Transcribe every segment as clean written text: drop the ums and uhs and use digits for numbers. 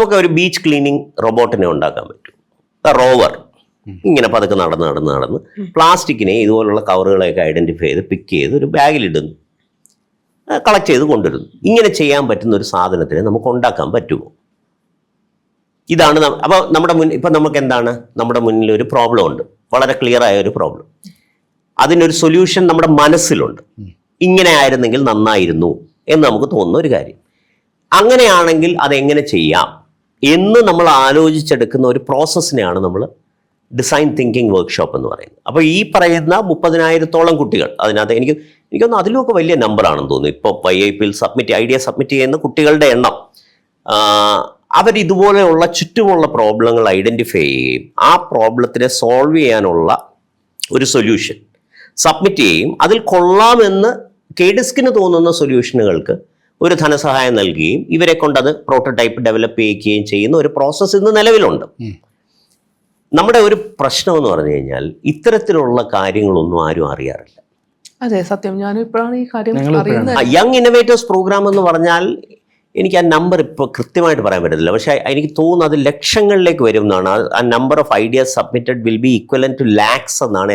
നമുക്ക് ഒരു beach cleaning റോബോട്ടിനെ ഉണ്ടാക്കാൻ പറ്റും. റോവർ ഇങ്ങനെ പതുക്കെ നടന്ന് പ്ലാസ്റ്റിക്കിനെ ഇതുപോലുള്ള കവറുകളെയൊക്കെ ഐഡന്റിഫൈ ചെയ്ത് പിക്ക് ചെയ്ത് ഒരു ബാഗിലിടുന്നു, കളക്ട് ചെയ്ത് കൊണ്ടുവരുന്നു. ഇങ്ങനെ ചെയ്യാൻ പറ്റുന്ന ഒരു സാധനത്തിനെ നമുക്ക് ഉണ്ടാക്കാൻ പറ്റുമോ? ഇതാണ്. അപ്പോൾ ഇപ്പം നമുക്ക് എന്താണ്, നമ്മുടെ മുന്നിൽ ഒരു പ്രോബ്ലം ഉണ്ട്, വളരെ ക്ലിയർ ആയ ഒരു പ്രോബ്ലം. അതിനൊരു സൊല്യൂഷൻ നമ്മുടെ മനസ്സിലുണ്ട്. ഇങ്ങനെ ആയിരുന്നെങ്കിൽ നന്നായിരുന്നു എന്ന് നമുക്ക് തോന്നുന്ന ഒരു കാര്യം. അങ്ങനെയാണെങ്കിൽ അതെങ്ങനെ ചെയ്യാം എന്ന് നമ്മൾ ആലോചിച്ചെടുക്കുന്ന ഒരു പ്രോസസ്സിനെയാണ് നമ്മൾ ഡിസൈൻ തിങ്കിങ് വർക്ക്ഷോപ്പ് എന്ന് പറയുന്നത്. അപ്പോൾ ഈ പറയുന്ന 30,000-ഓളം കുട്ടികൾ, അതിനകത്ത് എനിക്കൊന്ന് അതിലുമൊക്കെ വലിയ നമ്പറാണെന്ന് തോന്നുന്നു ഇപ്പോൾ YIPയിൽ ഐഡിയ സബ്മിറ്റ് ചെയ്യുന്ന കുട്ടികളുടെ എണ്ണം. അവരിതുപോലെയുള്ള ചുറ്റുമുള്ള പ്രോബ്ലങ്ങൾ ഐഡൻറ്റിഫൈ ചെയ്യുകയും ആ പ്രോബ്ലത്തിനെ സോൾവ് ചെയ്യാനുള്ള ഒരു സൊല്യൂഷൻ സബ്മിറ്റ് ചെയ്യുകയും അതിൽ കൊള്ളാമെന്ന് KDISCന് തോന്നുന്ന സൊല്യൂഷനുകൾക്ക് ഒരു ധനസഹായം നൽകുകയും ഇവരെ കൊണ്ടത് പ്രോട്ടോടൈപ്പ് ഡെവലപ്പ് ചെയ്യുകയും ചെയ്യുന്ന ഒരു പ്രോസസ്സ് ഇന്ന് നിലവിലുണ്ട്. നമ്മുടെ ഒരു പ്രശ്നം എന്ന് പറഞ്ഞു കഴിഞ്ഞാൽ ഇത്തരത്തിലുള്ള കാര്യങ്ങളൊന്നും ആരും അറിയാറില്ല. അതെ, സത്യം. ഞാൻ ഇപ്പോഴാണ് ഈ കാര്യം അറിയുന്നത്. യങ് ഇന്നോവേറ്റേഴ്സ് പ്രോഗ്രാം എന്ന് പറഞ്ഞാൽ എനിക്ക് ആ നമ്പർ ഇപ്പോൾ കൃത്യമായിട്ട് പറയാൻ പറ്റത്തില്ല, പക്ഷേ എനിക്ക് തോന്നുന്നു അത് ലക്ഷങ്ങളിലേക്ക് വരും എന്നാണ്. ആ number of ideas submitted will be equivalent to lakhs എന്നാണ്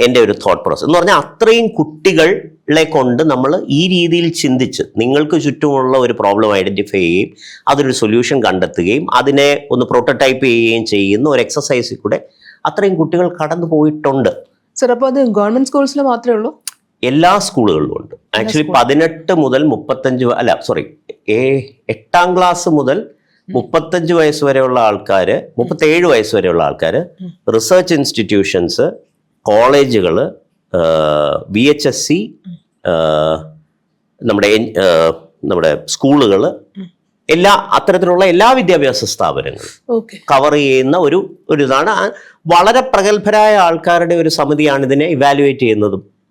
എൻ്റെ ഒരു തോട്ട് പ്രോസസ്. എന്ന് പറഞ്ഞാൽ അത്രയും കുട്ടികളെ കൊണ്ട് നമ്മൾ ഈ രീതിയിൽ ചിന്തിച്ച് നിങ്ങൾക്ക് ചുറ്റുമുള്ള ഒരു പ്രോബ്ലം ഐഡൻറ്റിഫൈ ചെയ്യുകയും അതൊരു സൊല്യൂഷൻ കണ്ടെത്തുകയും അതിനെ ഒന്ന് പ്രോട്ടോടൈപ്പ് ചെയ്യുകയും ചെയ്യുന്ന ഒരു എക്സസൈസിൽ കൂടെ അത്രയും കുട്ടികൾ കടന്നു പോയിട്ടുണ്ട്. സർ, അപ്പോൾ അത് ഗവൺമെന്റ് സ്കൂൾസിൽ മാത്രമേ ഉള്ളൂ? എല്ലാ സ്കൂളുകളിലും ഉണ്ട്. ആക്ച്വലി 18 മുതൽ 8ാം ക്ലാസ് മുതൽ 35 വയസ്സ് വരെയുള്ള ആൾക്കാർ, 37 വയസ്സ് വരെയുള്ള ആൾക്കാർ, റിസർച്ച് ഇൻസ്റ്റിറ്റ്യൂഷൻസ്, കോളേജുകൾ, VHSC, നമ്മുടെ സ്കൂളുകൾ, അത്തരത്തിലുള്ള എല്ലാ വിദ്യാഭ്യാസ സ്ഥാപനങ്ങളും കവർ ചെയ്യുന്ന ഒരു ഇതാണ്. വളരെ പ്രഗത്ഭരായ ആൾക്കാരുടെ ഒരു സമിതിയാണ് ഇതിനെ ഇവാലുവേറ്റ് ചെയ്യുന്നതും